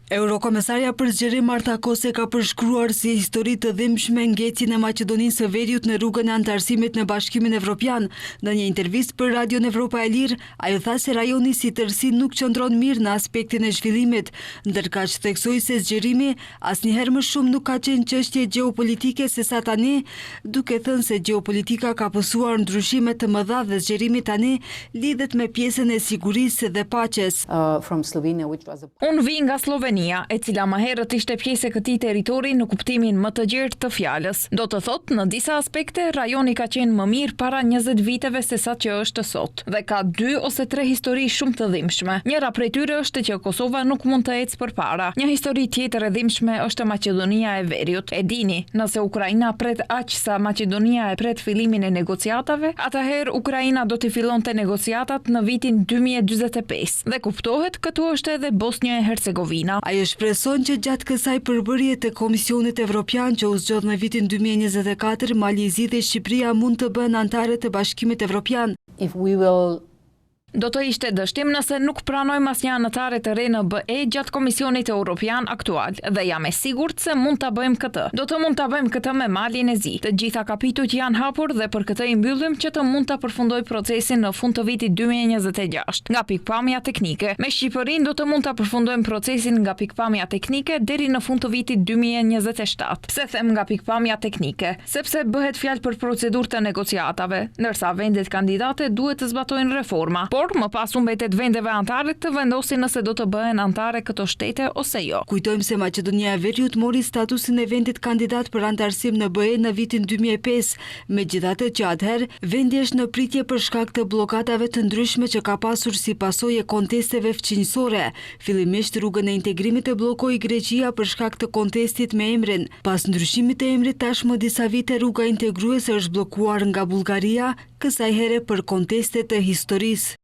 Eurokomesaria për zgjerim Marta Kose ka përshkruar si histori të dhimbshme ngecjen e Maqedonisë së Veriut në rrugën e anëtarësimit në Bashkimin Evropian. Në një intervistë për Radion Evropa e Lirë, ajo tha se rajoni si tërësi nuk qëndron mirë në aspektin e zhvillimit, ndërkaq theksoi se zgjerimi asnjëherë më shumë nuk ka qenë çështje gjeopolitike se sa tani, duke thënë se gjeopolitika ka pësuar ndryshime të mëdha dhe zgjerimi tani lidhet me pjesën e sigurisë dhe paqes. Unë vi nga Slovenia, e cila më herët ishte pjesë e këtij territori në kuptimin më të gjerë të fjalës. Do të thotë, në disa aspekte rajoni ka qenë më mirë para 20 viteve se sa që është sot, dhe ka 2 ose 3 histori shumë të dhimbshme. Njëra prej tyre është që Kosova nuk mund të ecë përpara. Një histori tjetër e dhimbshme është Maqedonia e Veriut. E dini, nëse Ukraina pret aq sa Maqedonia e pret fillimin e negociatave, atëherë Ukraina do të fillonte negociatat në vitin 2045. Dhe kuptohet, këtu është edhe Bosnia e Hercegovina. Ajo shpreson që gjatë kësaj përbërje të Komisionit Evropian që u zgjodh në vitin 2024, Malizi dhe Shqipëria mund të bëhen anëtare të Bashkimit Evropian. Do të ishte dështim nëse nuk pranojmë asnjë anëtare të re në BE gjatë Komisionit Evropian aktual, dhe jam e sigurt se mund ta bëjmë këtë. Do të mund ta bëjmë këtë me Malin e Zi. Të gjitha kapitujt janë hapur dhe për këtë i mbyllim që të mund ta përfundoj procesin në fund të vitit 2026 nga pikpamja teknike. Me Shqipërinë do të mund ta përfundojmë procesin nga pikpamja teknike deri në fund të vitit 2027. Pse them nga pikpamja teknike? Sepse bëhet fjalë për procedurë të negociatave, ndërsa vendet kandidate duhet të zbatojnë reforma. Por më pas u mbetet vendeve anëtare të vendosin nëse do të bëhen anëtare këto shtete ose jo. Kujtojmë se Maqedonia e Veriut mori statusin e vendit kandidat për anëtarësim në BE në vitin 2005, megjithatë që atëherë vendi është në pritje për shkak të bllokadave të ndryshme që ka pasur si pasojë kontesteve fqinjësore. Fillimisht rrugën e integrimit e bllokoi Greqia për shkak të kontestit me emrin. Pas ndryshimit të emrit tashmë disa vite rruga integruese është bllokuar nga Bullgaria, kësaj here për konteste të historisë.